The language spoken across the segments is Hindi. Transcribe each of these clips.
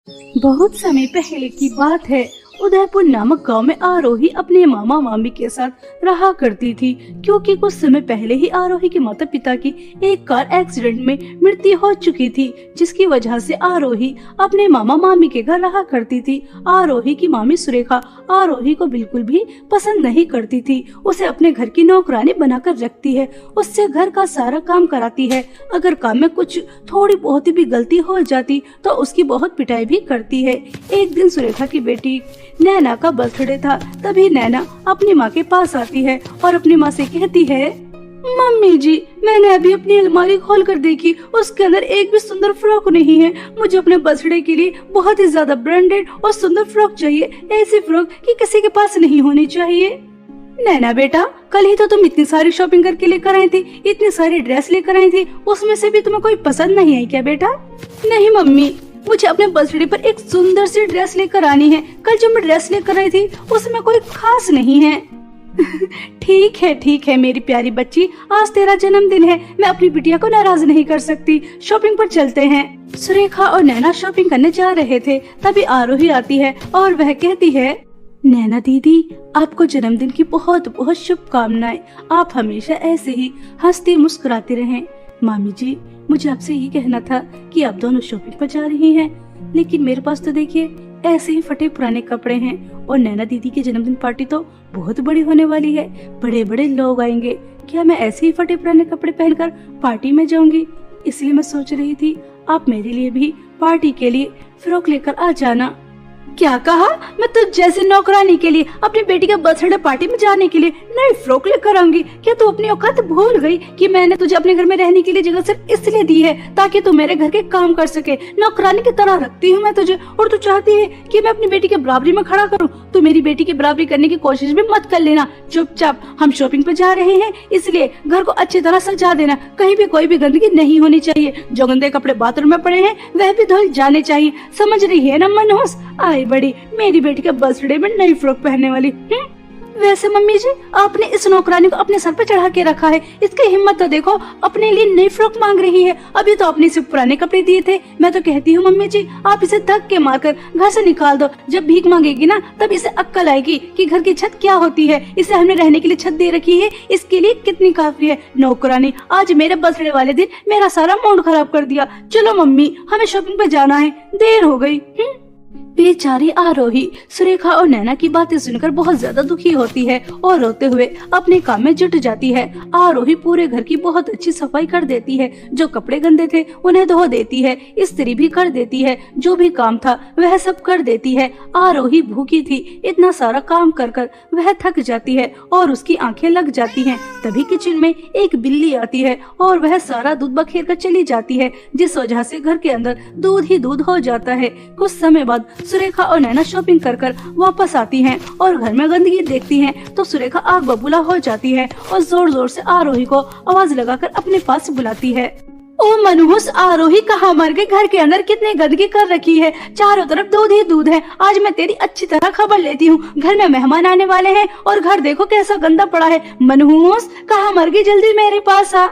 बहुत समय पहले की बात है। उदयपुर नामक गांव में आरोही अपने मामा मामी के साथ रहा करती थी, क्योंकि कुछ समय पहले ही आरोही के माता पिता की एक कार एक्सीडेंट में मृत्यु हो चुकी थी, जिसकी वजह से आरोही अपने मामा मामी के घर रहा करती थी। आरोही की मामी सुरेखा आरोही को बिल्कुल भी पसंद नहीं करती थी। उसे अपने घर की नौकरानी बनाकर रखती है, उससे घर का सारा काम कराती है। अगर काम में कुछ थोड़ी बहुत भी गलती हो जाती तो उसकी बहुत पिटाई भी करती है। एक दिन सुरेखा की बेटी नैना का बर्थडे था। तभी नैना अपनी माँ के पास आती है और अपनी माँ से कहती है, मम्मी जी, मैंने अभी अपनी अलमारी खोल कर देखी, उसके अंदर एक भी सुंदर फ्रॉक नहीं है। मुझे अपने बर्थडे के लिए बहुत ही ज्यादा ब्रांडेड और सुंदर फ्रॉक चाहिए, ऐसी फ्रॉक कि किसी के पास नहीं होनी चाहिए। नैना बेटा, कल ही तो तुम इतनी सारी शॉपिंग करके लेकर आई थी, इतनी सारी ड्रेस लेकर आई थी, उसमें से भी तुम्हें कोई पसंद नहीं आई क्या बेटा? नहीं मम्मी, मुझे अपने बर्थडे पर एक सुंदर सी ड्रेस लेकर आनी है। कल जो मैं ड्रेस लेकर आई थी उसमें कोई खास नहीं है। ठीक है मेरी प्यारी बच्ची, आज तेरा जन्मदिन है, मैं अपनी बिटिया को नाराज नहीं कर सकती। शॉपिंग पर चलते हैं। सुरेखा और नैना शॉपिंग करने जा रहे थे। तभी आरोही आती है और वह कहती है, नैना दीदी, आपको जन्मदिन की बहुत बहुत शुभकामनाएं। आप हमेशा ऐसे ही हंसती मुस्कुराती रहें। मामी जी, मुझे आपसे ये कहना था कि आप दोनों शॉपिंग पर जा रही हैं, लेकिन मेरे पास तो देखिए ऐसे ही फटे पुराने कपड़े हैं, और नैना दीदी की जन्मदिन पार्टी तो बहुत बड़ी होने वाली है, बड़े बड़े लोग आएंगे। क्या मैं ऐसे ही फटे पुराने कपड़े पहनकर पार्टी में जाऊंगी? इसलिए मैं सोच रही थी आप मेरे लिए भी पार्टी के लिए फ्रॉक लेकर आ जाना। क्या कहा? मैं तो जैसे नौकरानी के लिए अपनी बेटी का बर्थडे पार्टी में जाने के लिए नई फ्रॉक लेकर आऊंगी? क्या तू अपनी औकात भूल गई कि मैंने तुझे अपने घर में रहने के लिए जगह सिर्फ इसलिए दी है ताकि तू मेरे घर के काम कर सके? नौकरानी की तरह रखती हूँ मैं तुझे, और तू चाहती है कि मैं अपनी बेटी के बराबरी में खड़ा करूँ। तू मेरी बेटी की बराबरी करने की कोशिश भी मत कर लेना। चुपचाप, हम शॉपिंग पे जा रहे हैं इसलिए घर को अच्छी तरह सजा देना, कहीं भी कोई भी गंदगी नहीं होनी चाहिए। जो गंदे कपड़े बाथरूम में पड़े हैं वह भी धुल जाने चाहिए, समझ रही है ना मनहूस? आई बड़ी मेरी बेटी के बर्थडे में नई फ्रॉक पहनने वाली। वैसे मम्मी जी, आपने इस नौकरानी को अपने सर पे चढ़ा के रखा है, इसकी हिम्मत तो देखो, अपने लिए नई फ्रॉक मांग रही है। अभी तो आपने सिर्फ पुराने कपड़े दिए थे। मैं तो कहती हूँ मम्मी जी, आप इसे धक्के मारकर घर से निकाल दो। जब भीख मांगेगी ना तब इसे अक्ल आएगी कि घर की छत क्या होती है। इसे हमने रहने के लिए छत दे रखी है, इसके लिए कितनी काफी है। नौकरानी आज मेरे बर्थडे वाले दिन मेरा सारा मूड खराब कर दिया। चलो मम्मी, हमें शॉपिंग पे जाना है, देर हो गई। बेचारी आरोही सुरेखा और नैना की बातें सुनकर बहुत ज्यादा दुखी होती है और रोते हुए अपने काम में जुट जाती है। आरोही पूरे घर की बहुत अच्छी सफाई कर देती है, जो कपड़े गंदे थे उन्हें धो देती है, इस्त्री भी कर देती है, जो भी काम था वह सब कर देती है। आरोही भूखी थी, इतना सारा काम कर कर वह थक जाती है और उसकी आंखें लग जाती हैं। तभी किचन में एक बिल्ली आती है और वह सारा दूध बखेर कर चली जाती है, जिस वजह से घर के अंदर दूध ही दूध हो जाता है। कुछ समय बाद सुरेखा और नैना शॉपिंग कर कर वापस आती हैं और घर में गंदगी देखती हैं तो सुरेखा आग बबूला हो जाती है और जोर जोर से आरोही को आवाज लगाकर अपने पास बुलाती है। ओ मनहूस, आरोही कहाँ मर गई? घर के अंदर कितनी गंदगी कर रखी है, चारों तरफ दूध ही दूध है। आज मैं तेरी अच्छी तरह खबर लेती हूँ, घर में मेहमान आने वाले हैं और घर देखो कैसा गंदा पड़ा है। मनहूस कहाँ मर गई? जल्दी मेरे पास आ।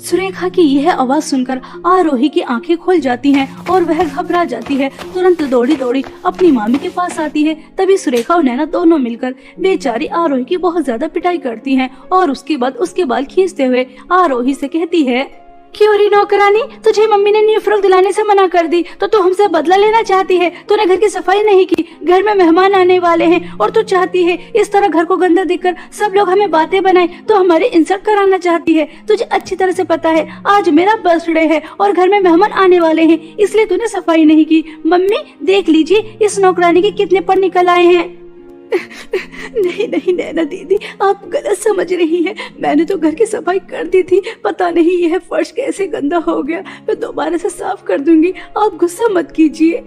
सुरेखा की यह आवाज सुनकर आरोही की आंखें खुल जाती हैं और वह घबरा जाती है। तुरंत दौड़ी दौड़ी अपनी मामी के पास आती है। तभी सुरेखा और नैना दोनों मिलकर बेचारी आरोही की बहुत ज्यादा पिटाई करती हैं और उसके बाद उसके बाल खींचते हुए आरोही से कहती है, क्यों री नौकरानी, तुझे मम्मी ने न्यू फ्रॉक दिलाने से मना कर दी तो तू हमसे बदला लेना चाहती है? तूने घर की सफाई नहीं की, घर में मेहमान आने वाले हैं और तू चाहती है इस तरह घर को गंदा देखकर सब लोग हमें बातें बनाए, तो हमारे इंसल्ट कराना चाहती है। तुझे अच्छी तरह से पता है आज मेरा बर्थडे है और घर में मेहमान आने वाले हैं, इसलिए तूने सफाई नहीं की। मम्मी देख लीजिए इस नौकरानी के कितने पर निकल आए हैं। नहीं नैना दीदी, आप गलत समझ रही हैं। मैंने तो घर की सफाई कर दी थी, पता नहीं यह फर्श कैसे गंदा हो गया। मैं दोबारा से साफ कर दूंगी, आप गुस्सा मत कीजिए।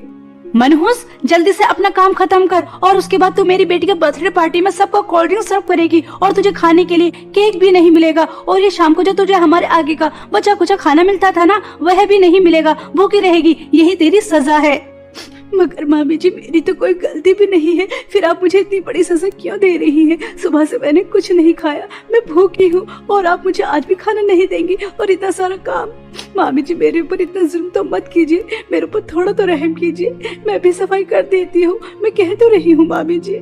मनहूस, जल्दी से अपना काम खत्म कर और उसके बाद तू मेरी बेटी के बर्थडे पार्टी में सबको कोल्ड ड्रिंक सर्व करेगी और तुझे खाने के लिए केक भी नहीं मिलेगा। और ये शाम को जो तुझे हमारे आगे का बचा कुचा खाना मिलता था ना, वह भी नहीं मिलेगा। भूखी रहेगी, यही तेरी सजा है। मगर मामी जी मेरी तो कोई गलती भी नहीं है, फिर आप मुझे इतनी बड़ी सजा क्यों दे रही हैं? सुबह से मैंने कुछ नहीं खाया, मैं भूखी हूँ और आप मुझे आज भी खाना नहीं देंगी और इतना सारा काम। मामी जी मेरे ऊपर इतना जुल्म तो मत कीजिए, मेरे ऊपर थोड़ा तो रहम कीजिए, मैं भी सफाई कर देती हूँ, मैं कह तो रही हूँ मामी जी।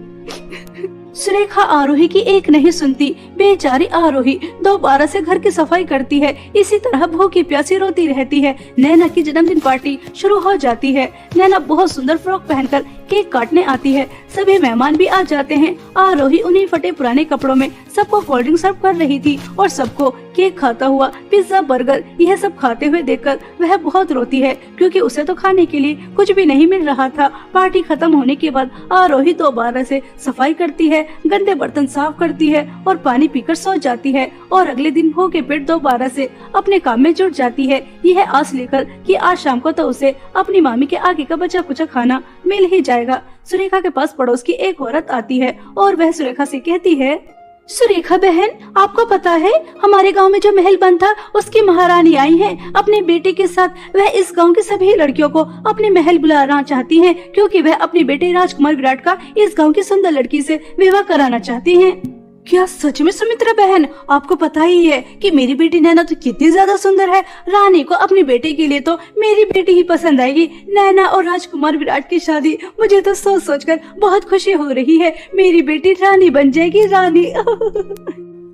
सुरेखा आरोही की एक नहीं सुनती। बेचारी आरोही दोबारा से घर की सफाई करती है, इसी तरह भूखी प्यासी रोती रहती है। नैना की जन्मदिन पार्टी शुरू हो जाती है। नैना बहुत सुंदर फ्रॉक पहनकर केक काटने आती है। सभी मेहमान भी आ जाते हैं। आरोही उन्हीं फटे पुराने कपड़ों में सबको कोल्ड ड्रिंक सर्व कर रही थी और सबको केक खाता हुआ, पिज्जा, बर्गर यह सब खाते हुए देखकर वह बहुत रोती है, क्योंकि उसे तो खाने के लिए कुछ भी नहीं मिल रहा था। पार्टी खत्म होने के बाद आरोही दोबारा से सफाई करती है, गंदे बर्तन साफ करती है और पानी पीकर सो जाती है और अगले दिन भूखे पेट दोबारा से अपने काम में जुट जाती है, यह आस लेकर कि आज शाम को तो उसे अपनी मामी के आगे का बचा कुचा खाना मिल ही जाएगा। सुरेखा के पास पड़ोस की एक औरत आती है और वह सुरेखा से कहती है, सुरेखा बहन, आपको पता है हमारे गांव में जो महल बंद था उसकी महारानी आई है अपने बेटे के साथ। वह इस गांव की सभी लड़कियों को अपने महल बुलाना चाहती हैं, क्योंकि वह अपने बेटे राजकुमार विराट का इस गांव की सुंदर लड़की से विवाह कराना चाहती हैं। क्या सच में सुमित्रा बहन? आपको पता ही है कि मेरी बेटी नैना तो कितनी ज्यादा सुंदर है। रानी को अपने बेटे के लिए तो मेरी बेटी ही पसंद आएगी। नैना और राजकुमार विराट की शादी मुझे तो सोच सोचकर बहुत खुशी हो रही है। मेरी बेटी रानी बन जाएगी, रानी।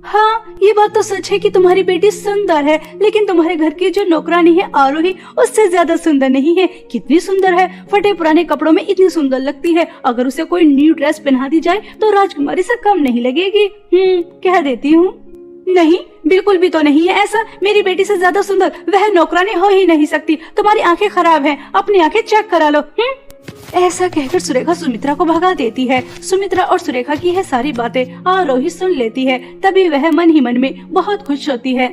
हाँ, ये बात तो सच है कि तुम्हारी बेटी सुंदर है, लेकिन तुम्हारे घर की जो नौकरानी है आरोही उससे ज्यादा सुंदर नहीं है। कितनी सुंदर है, फटे पुराने कपड़ों में इतनी सुंदर लगती है। अगर उसे कोई न्यू ड्रेस पहना दी जाए तो राजकुमारी से कम नहीं लगेगी। कह देती हूँ। नहीं, बिल्कुल भी तो नहीं है ऐसा। मेरी बेटी से ज्यादा सुंदर वह नौकरानी हो ही नहीं सकती। तुम्हारी आंखें खराब हैं, अपनी आंखें चेक करा लो। ऐसा कहकर सुरेखा सुमित्रा को भगा देती है। सुमित्रा और सुरेखा की यह सारी बातें आरोही सुन लेती है। तभी वह मन ही मन में बहुत खुश होती है।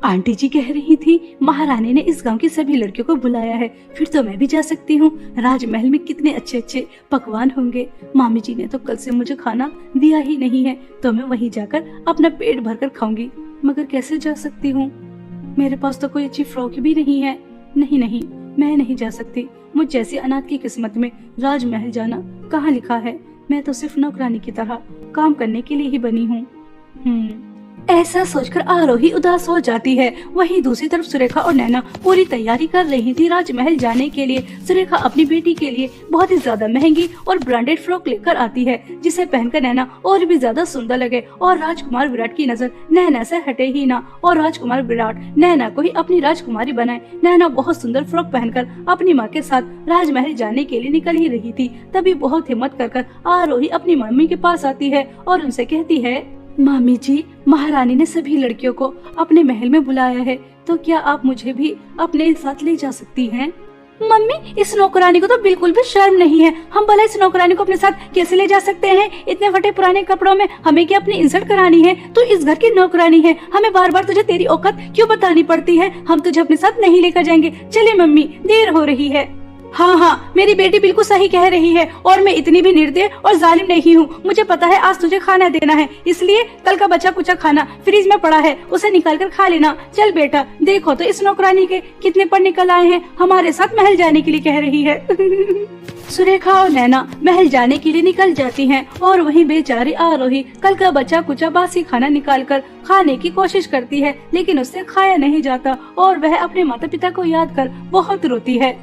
आंटी जी कह रही थी महारानी ने इस गांव की सभी लड़कियों को बुलाया है, फिर तो मैं भी जा सकती हूँ। राजमहल में कितने अच्छे अच्छे पकवान होंगे। मामी जी ने तो कल से मुझे खाना दिया ही नहीं है, तो मैं वहीं जाकर अपना पेट भरकर खाऊंगी। मगर कैसे जा सकती हूँ? मेरे पास तो कोई अच्छी फ्रॉक भी नहीं है। नहीं, मैं नहीं जा सकती। मुझ जैसी अनाथ की किस्मत में राजमहल जाना कहाँ लिखा है? मैं तो सिर्फ नौकरानी की तरह काम करने के लिए ही बनी हूँ। ऐसा सोचकर आरोही उदास हो जाती है। वहीं दूसरी तरफ सुरेखा और नैना पूरी तैयारी कर रही थी राजमहल जाने के लिए। सुरेखा अपनी बेटी के लिए बहुत ही ज्यादा महंगी और ब्रांडेड फ्रॉक लेकर आती है, जिसे पहनकर नैना और भी ज्यादा सुंदर लगे और राजकुमार विराट की नजर नैना से हटे ही ना और राजकुमार विराट नैना को ही अपनी राजकुमारी बनाए। नैना बहुत सुंदर फ्रॉक पहनकर अपनी माँ के साथ राजमहल जाने के लिए निकल ही रही थी। तभी बहुत हिम्मत कर आरोही अपनी मम्मी के पास आती है और उनसे कहती है, मामी जी, महारानी ने सभी लड़कियों को अपने महल में बुलाया है, तो क्या आप मुझे भी अपने साथ ले जा सकती हैं? मम्मी, इस नौकरानी को तो बिल्कुल भी शर्म नहीं है। हम भला इस नौकरानी को अपने साथ कैसे ले जा सकते हैं? इतने फटे पुराने कपड़ों में हमें क्या अपनी इंसल्ट करानी है? तू इस घर की नौकरानी है, हमें बार बार तुझे तेरी औकात क्यों बतानी पड़ती है? हम तुझे अपने साथ नहीं लेकर जाएंगे। चले मम्मी, देर हो रही है। हाँ, मेरी बेटी बिल्कुल सही कह रही है और मैं इतनी भी निर्दय और जालिम नहीं हूँ। मुझे पता है आज तुझे खाना देना है, इसलिए कल का बचा कुचा खाना फ्रिज में पड़ा है, उसे निकाल कर खा लेना। चल बेटा, देखो तो इस नौकरानी के कितने पर निकल आए हैं, हमारे साथ महल जाने के लिए कह रही है। सुरेखा और नैना महल जाने के लिए निकल जाती हैं और वहीं बेचारी आरोही कल का बचा कुचा बासी खाना निकालकर खाने की कोशिश करती है, लेकिन उससे खाया नहीं जाता और वह अपने माता पिता को याद कर बहुत रोती है।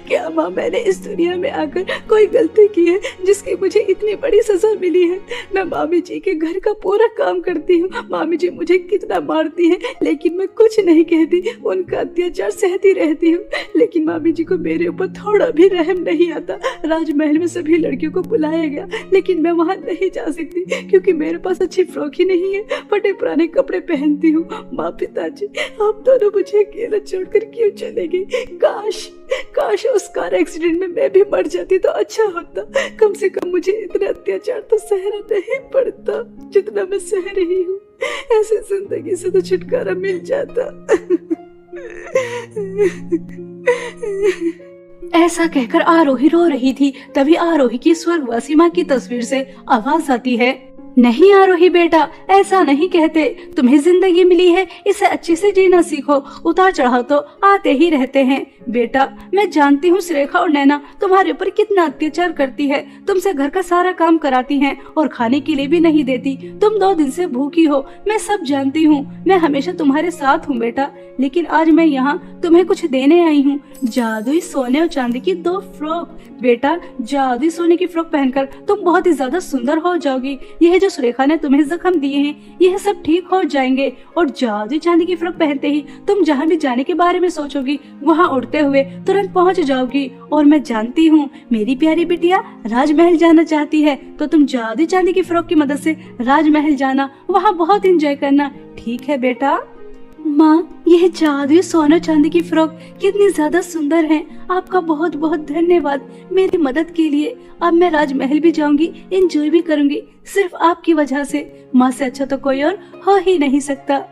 क्या माँ, मैंने इस दुनिया में आकर कोई गलती की है जिसकी मुझे इतनी बड़ी सजा मिली है? मैं मामी जी के घर का पूरा काम करती हूँ। मामी जी मुझे कितना मारती हैं, लेकिन मैं कुछ नहीं कहती, उनका अत्याचार सहती रहती हूँ। लेकिन मामी जी को मेरे ऊपर थोड़ा भी रहम नहीं आता। राजमहल में सभी लड़कियों को बुलाया गया, लेकिन मैं वहाँ नहीं जा सकती क्योंकि मेरे पास अच्छी फ्रॉक ही नहीं है, फटे पुराने कपड़े पहनती हूँ। माँ, पिताजी, आप दोनों मुझे अकेला छोड़कर क्यों चले गए? काश उस कार एक्सीडेंट में मैं भी मर जाती तो अच्छा होता। कम से कम मुझे इतना अत्याचार तो सहना नहीं पड़ता जितना मैं सह रही हूँ। ऐसे जिंदगी से तो छुटकारा मिल जाता। ऐसा कहकर आरोही रो रही थी। तभी आरोही की स्वर्गवासी माँ की तस्वीर से आवाज आती है, नहीं आरोही बेटा, ऐसा नहीं कहते। तुम्हें जिंदगी मिली है, इसे अच्छे से जीना सीखो। उतार चढ़ाव तो आते ही रहते हैं। बेटा, मैं जानती हूँ सुरेखा और नैना तुम्हारे ऊपर कितना अत्याचार करती है। तुमसे घर का सारा काम कराती हैं और खाने के लिए भी नहीं देती। तुम 2 दिन से भूखी हो, मैं सब जानती हूँ। मैं हमेशा तुम्हारे साथ हूँ बेटा, लेकिन आज मैं यहाँ तुम्हें कुछ देने आई हूँ। जादुई सोने और चांदी की 2 फ्रॉक। बेटा, जादुई सोने की फ्रॉक पहनकर तुम बहुत ही ज्यादा सुंदर हो जाओगी। यह जो सुरेखा ने तुम्हें जख्म दिए हैं, यह सब ठीक हो जाएंगे। और जादुई चांदी की फ्रॉक पहनते ही तुम जहाँ भी जाने के बारे में सोचोगी, वहाँ उड़ते हुए तुरंत पहुँच जाओगी। और मैं जानती हूँ मेरी प्यारी बिटिया राजमहल जाना चाहती है, तो तुम जादुई चांदी की फ्रॉक की मदद से राजमहल जाना, वहाँ बहुत एंजॉय करना। ठीक है बेटा? माँ, यह जादुई सोना चांदी की फ्रॉक कितनी ज्यादा सुंदर है। आपका बहुत बहुत धन्यवाद मेरी मदद के लिए। अब मैं राजमहल भी जाऊंगी, एंजॉय भी करूंगी, सिर्फ आपकी वजह से। माँ से अच्छा तो कोई और हो ही नहीं सकता।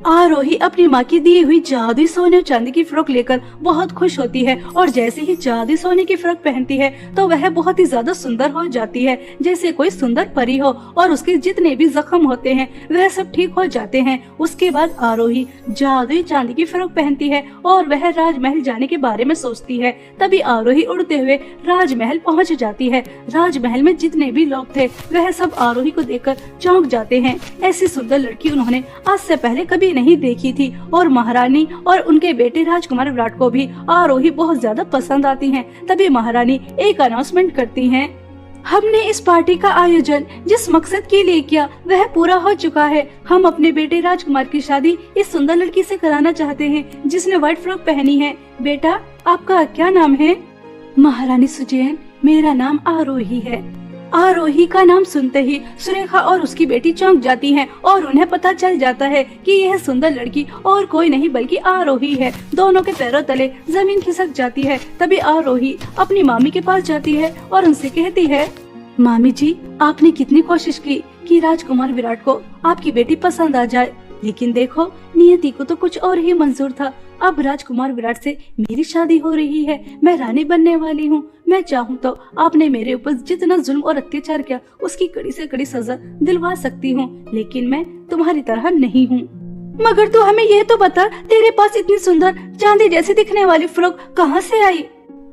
आरोही अपनी माँ की दी हुई जादुई सोने और चांदी की फ्रॉक लेकर बहुत खुश होती है और जैसे ही जादुई सोने की फ्रॉक पहनती है तो वह बहुत ही ज्यादा सुंदर हो जाती है, जैसे कोई सुंदर परी हो। और उसके जितने भी जख्म होते हैं वह सब ठीक हो जाते हैं। उसके बाद आरोही जादुई चांदी की फ्रॉक पहनती है और वह राजमहल जाने के बारे में सोचती है। तभी आरोही उड़ते हुए राजमहल पहुँच जाती है। राजमहल में जितने भी लोग थे वह सब आरोही को देखकर चौंक जाते हैं। ऐसी सुंदर लड़की उन्होंने आज से पहले कभी नहीं देखी थी। और महारानी और उनके बेटे राजकुमार विराट को भी आरोही बहुत ज्यादा पसंद आती हैं। तभी महारानी एक अनाउंसमेंट करती हैं, हमने इस पार्टी का आयोजन जिस मकसद के लिए किया वह पूरा हो चुका है। हम अपने बेटे राजकुमार की शादी इस सुंदर लड़की से कराना चाहते हैं जिसने व्हाइट फ्रॉक पहनी है। बेटा, आपका क्या नाम है? महारानी सुजैन, मेरा नाम आरोही है। आरोही का नाम सुनते ही सुरेखा और उसकी बेटी चौंक जाती हैं और उन्हें पता चल जाता है कि यह सुंदर लड़की और कोई नहीं बल्कि आरोही है। दोनों के पैरों तले जमीन खिसक जाती है। तभी आरोही अपनी मामी के पास जाती है और उनसे कहती है, मामी जी, आपने कितनी कोशिश की कि राजकुमार विराट को आपकी बेटी पसंद आ जाए, लेकिन देखो नियति को तो कुछ और ही मंजूर था। अब राजकुमार विराट से मेरी शादी हो रही है, मैं रानी बनने वाली हूँ। मैं चाहूँ तो आपने मेरे ऊपर जितना जुल्म और अत्याचार किया उसकी कड़ी से कड़ी सजा दिलवा सकती हूँ, लेकिन मैं तुम्हारी तरह नहीं हूँ। मगर तू हमें ये तो बता, तेरे पास इतनी सुंदर चांदी जैसी दिखने वाली फ्रॉक कहाँ से आई?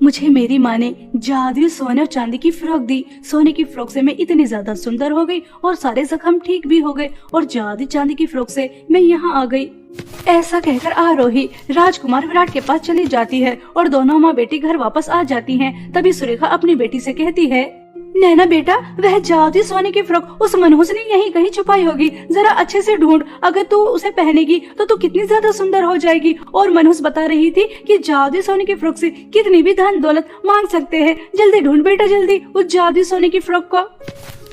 मुझे मेरी माँ ने जादुई सोने और चांदी की फ्रॉक दी। सोने की फ्रॉक से मैं इतनी ज्यादा सुंदर हो गई और सारे जख्म ठीक भी हो गए और जादुई चांदी की फ्रॉक से मैं यहाँ आ गई। ऐसा कहकर आरोही राजकुमार विराट के पास चली जाती है और दोनों माँ बेटी घर वापस आ जाती हैं। तभी सुरेखा अपनी बेटी से कहती है, नैना बेटा, वह जादुई सोने की फ्रॉक उस मनहूस ने यहीं कहीं छुपाई होगी, जरा अच्छे से ढूंढ। अगर तू उसे पहनेगी तो तू कितनी ज्यादा सुंदर हो जाएगी। और मनहूस बता रही थी कि जादुई सोने की फ्रॉक से कितनी भी धन दौलत मांग सकते हैं। जल्दी ढूंढ बेटा, जल्दी उस जादुई सोने की फ्रॉक को।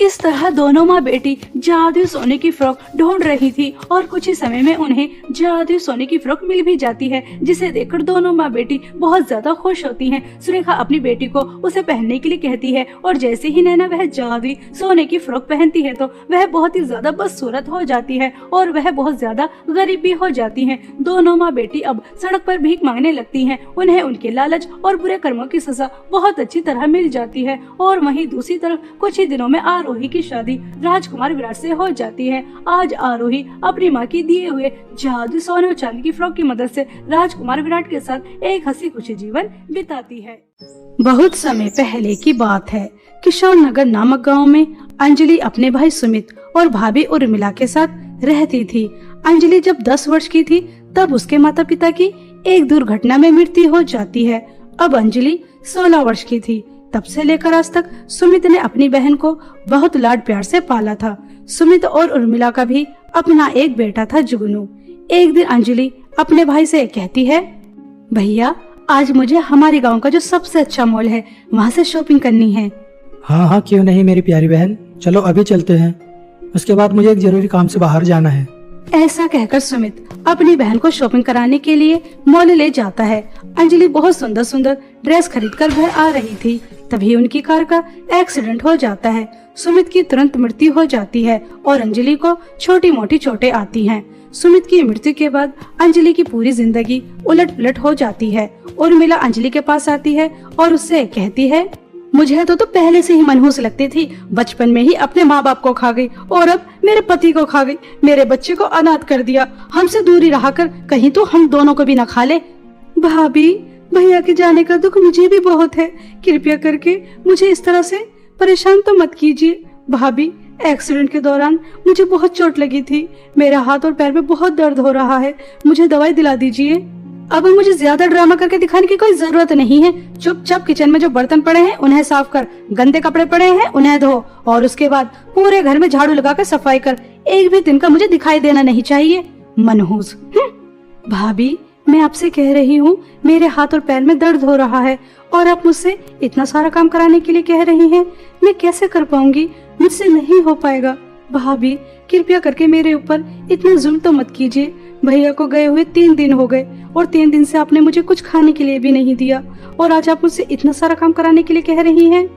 इस तरह दोनों माँ बेटी जादुई सोने की फ्रॉक ढूंढ रही थी और कुछ ही समय में उन्हें जादुई सोने की फ्रॉक मिल भी जाती है, जिसे देखकर दोनों माँ बेटी बहुत ज्यादा खुश होती हैं। सुरेखा अपनी बेटी को उसे पहनने के लिए कहती है और जैसे ही नैना वह जादुई सोने की फ्रॉक पहनती है तो वह बहुत ही ज्यादा बदसूरत हो जाती है और वह बहुत ज्यादा गरीब भी हो जाती है। दोनों माँ बेटी अब सड़क पर भीख मांगने लगती है। उन्हें उनके लालच और बुरे कर्मों की सजा बहुत अच्छी तरह मिल जाती है। और वहीं दूसरी तरफ कुछ ही दिनों में आरोही की शादी राजकुमार विराट से हो जाती है। आज आरोही अपनी माँ की दिए हुए जादुई सोने और चांदी की फ्रॉक की मदद से राजकुमार विराट के साथ एक हंसी खुशी जीवन बिताती है। बहुत समय पहले की बात है। किशोर नगर नामक गांव में अंजलि अपने भाई सुमित और भाभी उर्मिला के साथ रहती थी। अंजलि जब 10 वर्ष की थी तब उसके माता पिता की एक दुर्घटना में मृत्यु हो जाती है। अब अंजलि 16 वर्ष की थी। तब से लेकर आज तक सुमित ने अपनी बहन को बहुत लाड प्यार से पाला था। सुमित और उर्मिला का भी अपना एक बेटा था, जुगनू। एक दिन अंजलि अपने भाई से कहती है, भैया आज मुझे हमारे गांव का जो सबसे अच्छा मॉल है वहाँ से शॉपिंग करनी है। हाँ हाँ, क्यों नहीं मेरी प्यारी बहन, चलो अभी चलते हैं। उसके बाद मुझे एक जरूरी काम से बाहर जाना है। ऐसा कहकर सुमित अपनी बहन को शॉपिंग कराने के लिए मॉल ले जाता है। अंजलि बहुत सुंदर सुंदर ड्रेस खरीदकर घर आ रही थी। तभी उनकी कार का एक्सीडेंट हो जाता है। सुमित की तुरंत मृत्यु हो जाती है और अंजलि को छोटी मोटी चोटें आती हैं। सुमित की मृत्यु के बाद अंजलि की पूरी जिंदगी उलट पुलट हो जाती है। उर्मिला अंजलि के पास आती है और उससे कहती है, मुझे तो पहले से ही मनहूस लगती थी। बचपन में ही अपने माँ बाप को खा गई और अब मेरे पति को खा गई। मेरे बच्चे को अनाथ कर दिया। हमसे दूरी रहा कर, कहीं तो हम दोनों को भी न खा ले। भाभी, भैया के जाने का दुख मुझे भी बहुत है। कृपया करके मुझे इस तरह से परेशान तो मत कीजिए। भाभी, एक्सीडेंट के दौरान मुझे बहुत चोट लगी थी। मेरा हाथ और पैर में बहुत दर्द हो रहा है। मुझे दवाई दिला दीजिए। अब मुझे ज्यादा ड्रामा करके दिखाने की कोई जरूरत नहीं है। चुपचाप किचन में जो बर्तन पड़े हैं उन्हें साफ कर, गंदे कपड़े पड़े हैं उन्हें धो और उसके बाद पूरे घर में झाड़ू लगाकर सफाई कर। एक भी दिन का मुझे दिखाई देना नहीं चाहिए। मनहूस। भाभी, मैं आपसे कह रही हूँ, मेरे हाथ और पैर में दर्द हो रहा है और आप मुझसे इतना सारा काम कराने के लिए कह रही हैं। मैं कैसे कर पाऊंगी? मुझसे नहीं हो पाएगा। भाभी, कृपया करके मेरे ऊपर इतना जुल्म तो मत कीजिए। भैया को गए हुए 3 दिन हो गए और 3 दिन से आपने मुझे कुछ खाने के लिए भी नहीं दिया और आज आप मुझसे इतना सारा काम कराने के लिए कह रही हैं।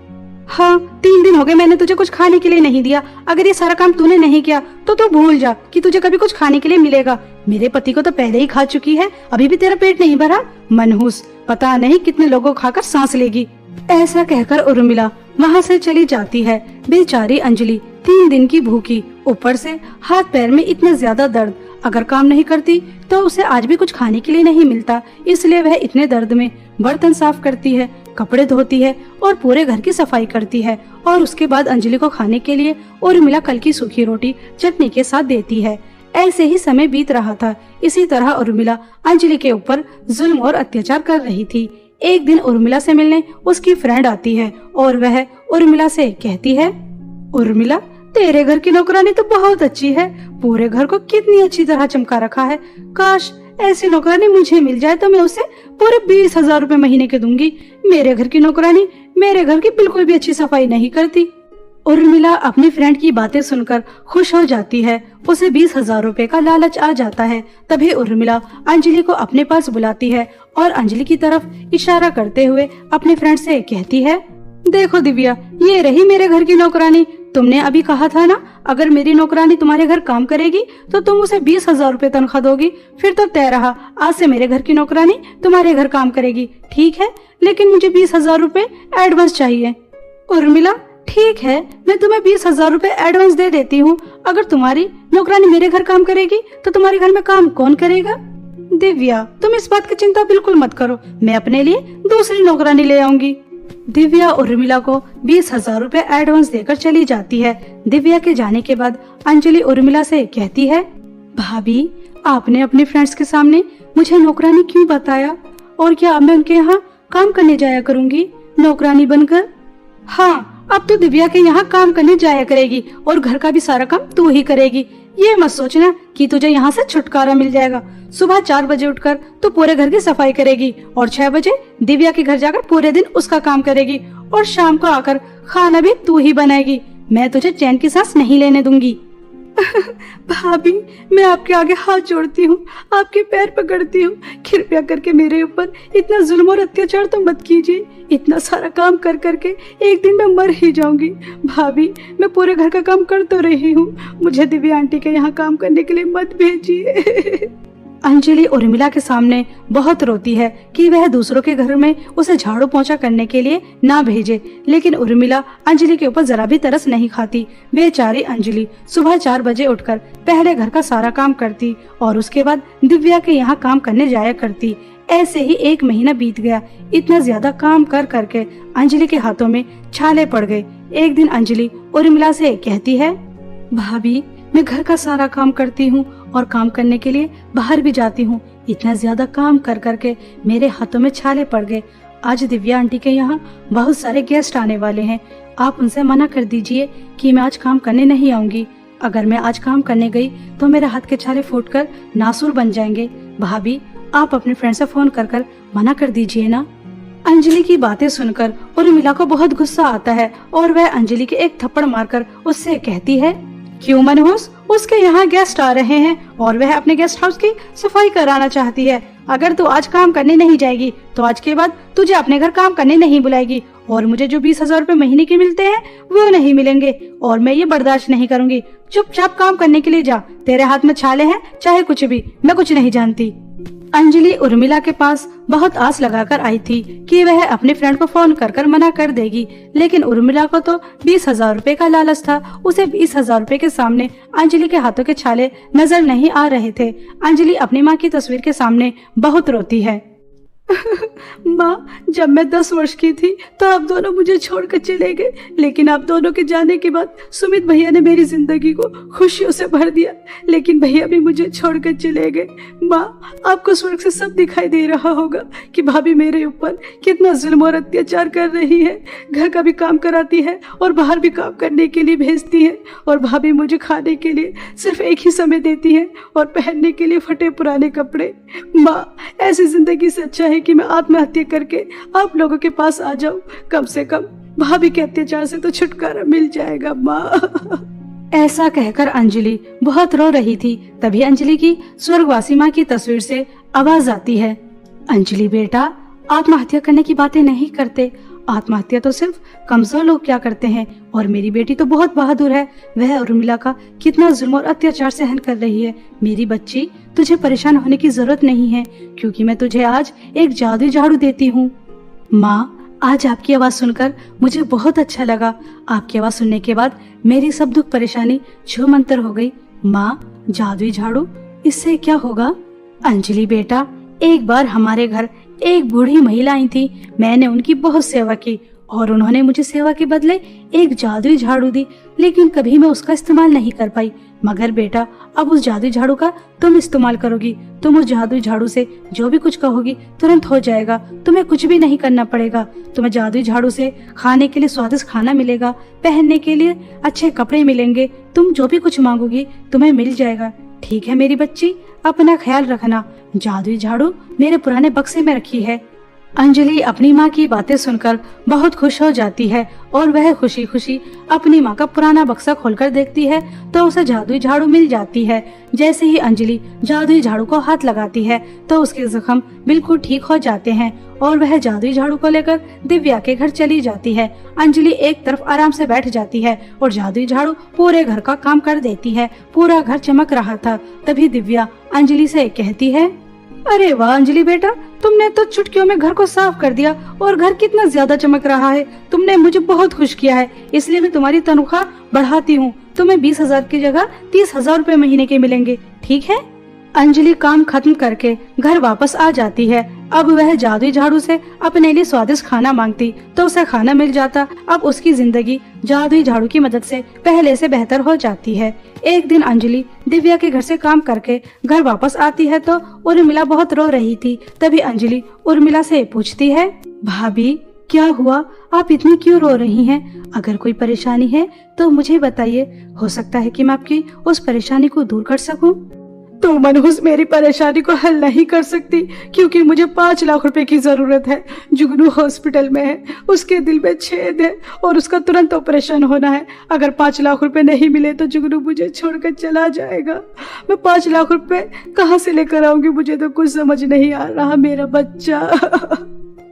हाँ, 3 दिन हो गए मैंने तुझे कुछ खाने के लिए नहीं दिया। अगर ये सारा काम तूने नहीं किया तो तू भूल जा कि तुझे कभी कुछ खाने के लिए मिलेगा। मेरे पति को तो पहले ही खा चुकी है, अभी भी तेरा पेट नहीं भरा। मनहूस, पता नहीं कितने लोगों को खाकर सांस लेगी। ऐसा कहकर उर्मिला वहाँ से चली जाती है। बेचारी अंजलि 3 दिन की भूखी, ऊपर से हाथ पैर में इतना ज्यादा दर्द। अगर काम नहीं करती तो उसे आज भी कुछ खाने के लिए नहीं मिलता, इसलिए वह इतने दर्द में बर्तन साफ करती है, कपड़े धोती है और पूरे घर की सफाई करती है। और उसके बाद अंजलि को खाने के लिए उर्मिला कल की सूखी रोटी चटनी के साथ देती है। ऐसे ही समय बीत रहा था। इसी तरह उर्मिला अंजलि के ऊपर जुल्म और अत्याचार कर रही थी। एक दिन उर्मिला से मिलने उसकी फ्रेंड आती है और वह उर्मिला से कहती है, उर्मिला, तेरे घर की नौकरानी तो बहुत अच्छी है। पूरे घर को कितनी अच्छी तरह चमका रखा है। काश ऐसी नौकरानी मुझे मिल जाए तो मैं उसे पूरे 20,000 रुपए महीने के दूंगी। मेरे घर की नौकरानी मेरे घर की बिल्कुल भी अच्छी सफाई नहीं करती। उर्मिला अपनी फ्रेंड की बातें सुनकर खुश हो जाती है। उसे 20,000 रुपए का लालच आ जाता है। तभी उर्मिला अंजलि को अपने पास बुलाती है और अंजलि की तरफ इशारा करते हुए अपने फ्रेंड से कहती है, देखो दिव्या, ये रही मेरे घर की नौकरानी। तुमने अभी कहा था ना, अगर मेरी नौकरानी तुम्हारे घर काम करेगी तो तुम उसे 20,000 रुपए तनख्वाह दोगी। फिर तो तय रहा, आज से मेरे घर की नौकरानी तुम्हारे घर काम करेगी। ठीक है, लेकिन मुझे 20,000 रुपए एडवांस चाहिए। उर्मिला, ठीक है, मैं तुम्हें 20,000 रुपए एडवांस दे देती हूँ। अगर तुम्हारी नौकरानी मेरे घर काम करेगी तो तुम्हारे घर में काम कौन करेगा? दिव्या, तुम इस बात की चिंता बिल्कुल मत करो, मैं अपने लिए दूसरी नौकरानी ले आऊंगी। दिव्या उर्मिला को 20,000 रुपए एडवांस देकर चली जाती है। दिव्या के जाने के बाद अंजलि उर्मिला से कहती है, भाभी, आपने अपने फ्रेंड्स के सामने मुझे नौकरानी क्यों बताया? और क्या अब मैं उनके यहाँ काम करने जाया करूँगी नौकरानी बनकर? हाँ, अब तो दिव्या के यहाँ काम करने जाया करेगी और घर का भी सारा काम तू ही करेगी। ये मत सोचना कि तुझे यहाँ से छुटकारा मिल जाएगा। सुबह 4 बजे उठकर तू पूरे घर की सफाई करेगी और 6 बजे दिव्या के घर जाकर पूरे दिन उसका काम करेगी और शाम को आकर खाना भी तू ही बनाएगी। मैं तुझे चैन की सांस नहीं लेने दूंगी। भाभी, मैं आपके आगे हाथ जोड़ती हूँ, आपके पैर पकड़ती हूँ। कृपया करके मेरे ऊपर इतना जुल्म और अत्याचार तो मत कीजिए। इतना सारा काम कर करके एक दिन मैं मर ही जाऊंगी। भाभी, मैं पूरे घर का काम कर तो रही हूँ, मुझे दिव्या आंटी के यहाँ काम करने के लिए मत भेजिए। अंजलि उर्मिला के सामने बहुत रोती है कि वह दूसरों के घर में उसे झाड़ू पोंछा करने के लिए ना भेजे, लेकिन उर्मिला अंजलि के ऊपर जरा भी तरस नहीं खाती। बेचारी अंजलि सुबह 4 बजे उठकर पहले घर का सारा काम करती और उसके बाद दिव्या के यहाँ काम करने जाया करती। ऐसे ही 1 महीना बीत गया। इतना ज्यादा काम कर करके अंजलि के हाथों में छाले पड़ गए। एक दिन अंजलि उर्मिला से कहती है, भाभी, मैं घर का सारा काम करती हूँ और काम करने के लिए बाहर भी जाती हूँ। इतना ज्यादा काम कर करके मेरे हाथों में छाले पड़ गए। आज दिव्या आंटी के यहाँ बहुत सारे गेस्ट आने वाले हैं। आप उनसे मना कर दीजिए कि मैं आज काम करने नहीं आऊंगी। अगर मैं आज काम करने गई तो मेरे हाथ के छाले फूटकर नासूर बन जाएंगे। भाभी, आप अपने फ्रेंड से फोन कर मना कर दीजिए ना। अंजलि की बातें सुनकर उर्मिला को बहुत गुस्सा आता है और वह अंजलि के एक थप्पड़ मारकर उससे कहती है, क्यों मनहूस, उसके यहाँ गेस्ट आ रहे हैं और वह अपने गेस्ट हाउस की सफाई कराना चाहती है। अगर तू आज काम करने नहीं जाएगी तो आज के बाद तुझे अपने घर काम करने नहीं बुलाएगी और मुझे जो 20,000 रुपए महीने के मिलते हैं वो नहीं मिलेंगे और मैं ये बर्दाश्त नहीं करूंगी। चुपचाप काम करने के लिए जा। तेरे हाथ में छाले हैं चाहे कुछ भी, मैं कुछ नहीं जानती। अंजलि उर्मिला के पास बहुत आस लगाकर आई थी कि वह अपने फ्रेंड को फोन कर मना कर देगी, लेकिन उर्मिला को तो 20,000 रुपए का लालच था। उसे 20,000 रुपए के सामने अंजलि के हाथों के छाले नजर नहीं आ रहे थे। अंजलि अपनी माँ की तस्वीर के सामने बहुत रोती है। माँ, जब मैं 10 वर्ष की थी तो आप दोनों मुझे छोड़कर चले गए, लेकिन आप दोनों के जाने के बाद सुमित भैया ने मेरी जिंदगी को खुशियों से भर दिया, लेकिन भैया भी मुझे छोड़कर चले गए। माँ, आपको स्वर्ग से सब दिखाई दे रहा होगा कि भाभी मेरे ऊपर कितना जुल्म और अत्याचार कर रही है। घर का भी काम कराती है और बाहर भी काम करने के लिए भेजती है, और भाभी मुझे खाने के लिए सिर्फ एक ही समय देती है और पहनने के लिए फटे पुराने कपड़े। माँ, ऐसी जिंदगी से अच्छा है कि मैं आत्महत्या करके आप लोगों के पास आ जाऊं। कम से कम भाभी के अत्याचार से तो छुटकारा मिल जाएगा। माँ, ऐसा कहकर अंजलि बहुत रो रही थी। तभी अंजलि की स्वर्गवासी माँ की तस्वीर से आवाज आती है, अंजलि बेटा, आत्महत्या करने की बातें नहीं करते। आत्महत्या तो सिर्फ कमजोर लोग क्या करते हैं, और मेरी बेटी तो बहुत बहादुर है। वह उर्मिला का कितना जुल्म और अत्याचार सहन कर रही है। मेरी बच्ची, तुझे परेशान होने की जरूरत नहीं है, क्योंकि मैं तुझे आज एक जादुई झाड़ू देती हूँ। माँ, आज आपकी आवाज सुनकर मुझे बहुत अच्छा लगा। आपकी आवाज सुनने के बाद मेरी सब दुख परेशानी छूमंतर हो गई। माँ, जादुई झाड़ू, इससे क्या होगा? अंजलि बेटा, एक बार हमारे घर एक बूढ़ी महिला आई थी। मैंने उनकी बहुत सेवा की और उन्होंने मुझे सेवा के बदले एक जादुई झाड़ू दी, लेकिन कभी मैं उसका इस्तेमाल नहीं कर पाई। मगर बेटा, अब उस जादुई झाड़ू का तुम इस्तेमाल करोगी। तुम उस जादुई झाड़ू से जो भी कुछ कहोगी तुरंत हो जाएगा। तुम्हें कुछ भी नहीं करना पड़ेगा। तुम्हें जादुई झाड़ू से खाने के लिए स्वादिष्ट खाना मिलेगा, पहनने के लिए अच्छे कपड़े मिलेंगे। तुम जो भी कुछ मांगोगी तुम्हें मिल जाएगा। ठीक है मेरी बच्ची, अपना ख्याल रखना। जादुई झाड़ू मेरे पुराने बक्से में रखी है। अंजलि अपनी माँ की बातें सुनकर बहुत खुश हो जाती है और वह खुशी खुशी अपनी माँ का पुराना बक्सा खोलकर देखती है तो उसे जादुई झाड़ू मिल जाती है। जैसे ही अंजलि जादुई झाड़ू को हाथ लगाती है तो उसके जख्म बिल्कुल ठीक हो जाते हैं और वह जादुई झाड़ू को लेकर दिव्या के घर चली जाती है। अंजलि एक तरफ आराम से बैठ जाती है और जादुई झाड़ू पूरे घर का काम कर देती है। पूरा घर चमक रहा था। तभी दिव्या अंजलि से कहती है, अरे वाह अंजलि बेटा, तुमने तो चुटकियों में घर को साफ कर दिया और घर कितना ज्यादा चमक रहा है। तुमने मुझे बहुत खुश किया है, इसलिए मैं तुम्हारी तनख्वाह बढ़ाती हूँ। तुम्हें 20,000 की जगह 30,000 रुपए महीने के मिलेंगे, ठीक है? अंजलि काम खत्म करके घर वापस आ जाती है। अब वह जादुई झाड़ू से अपने लिए स्वादिष्ट खाना मांगती तो उसे खाना मिल जाता। अब उसकी जिंदगी जादुई झाड़ू की मदद से पहले से बेहतर हो जाती है। एक दिन अंजलि दिव्या के घर से काम करके घर वापस आती है तो उर्मिला बहुत रो रही थी। तभी अंजलि उर्मिला से पूछती है, भाभी क्या हुआ, आप इतनी क्यों रो रही हैं? अगर कोई परेशानी है तो मुझे बताइए, हो सकता है कि मैं आपकी उस परेशानी को दूर कर सकूं। तो मनहूस मेरी परेशानी को हल नहीं कर सकती क्योंकि मुझे 5 लाख रुपए की जरूरत है। जुगनू हॉस्पिटल में है, उसके दिल में छेद है और उसका तुरंत ऑपरेशन होना है। अगर 5 लाख रुपए नहीं मिले तो जुगनू मुझे छोड़कर चला जाएगा। मैं 5 लाख रुपए कहाँ से लेकर आऊंगी? मुझे तो कुछ समझ नहीं आ रहा मेरा बच्चा।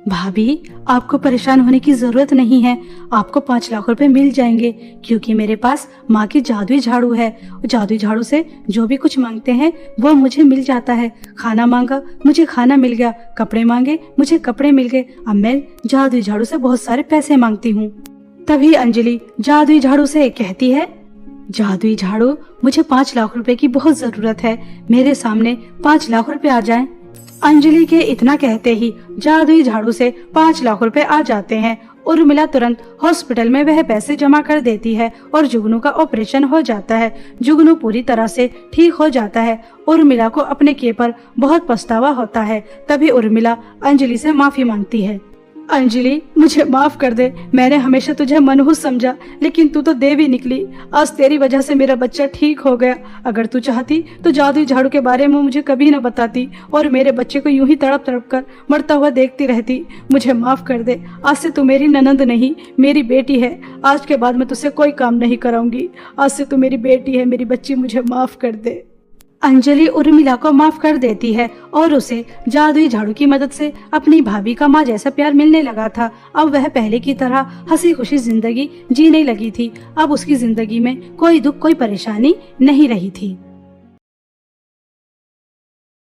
भाभी, आपको परेशान होने की जरूरत नहीं है। आपको 5 लाख रुपए मिल जाएंगे क्योंकि मेरे पास माँ की जादुई झाड़ू है। जादुई झाड़ू से जो भी कुछ मांगते हैं वो मुझे मिल जाता है। खाना मांगा, मुझे खाना मिल गया। कपड़े मांगे, मुझे कपड़े मिल गए। अब मैं जादुई झाड़ू से बहुत सारे पैसे मांगती हूँ। तभी अंजलि जादुई झाड़ू से कहती है, जादुई झाड़ू, मुझे 5 लाख रुपए की बहुत जरूरत है। मेरे सामने 5 लाख रुपए आ जाएं। अंजलि के इतना कहते ही जादुई झाड़ू से 5 लाख रुपए आ जाते हैं। उर्मिला तुरंत हॉस्पिटल में वह पैसे जमा कर देती है और जुगनू का ऑपरेशन हो जाता है। जुगनू पूरी तरह से ठीक हो जाता है। उर्मिला को अपने किए पर बहुत पछतावा होता है। तभी उर्मिला अंजलि से माफी मांगती है। अंजलि, मुझे माफ कर दे। मैंने हमेशा तुझे मनहूस समझा, लेकिन तू तो देवी निकली। आज तेरी वजह से मेरा बच्चा ठीक हो गया। अगर तू चाहती तो जादुई झाड़ू के बारे में मुझे कभी न बताती और मेरे बच्चे को यूं ही तड़प तड़प कर मरता हुआ देखती रहती। मुझे माफ कर दे। आज से तू मेरी ननंद नहीं, मेरी बेटी है। आज के बाद मैं तुझसे कोई काम नहीं कराऊंगी। आज से तू मेरी बेटी है। मेरी बच्ची, मुझे माफ कर दे। अंजलि उर्मिला को माफ कर देती है और उसे जादुई झाड़ू की मदद से अपनी भाभी का माँ जैसा प्यार मिलने लगा था। अब वह पहले की तरह हंसी खुशी जिंदगी जीने लगी थी। अब उसकी जिंदगी में कोई दुख, कोई परेशानी नहीं रही थी।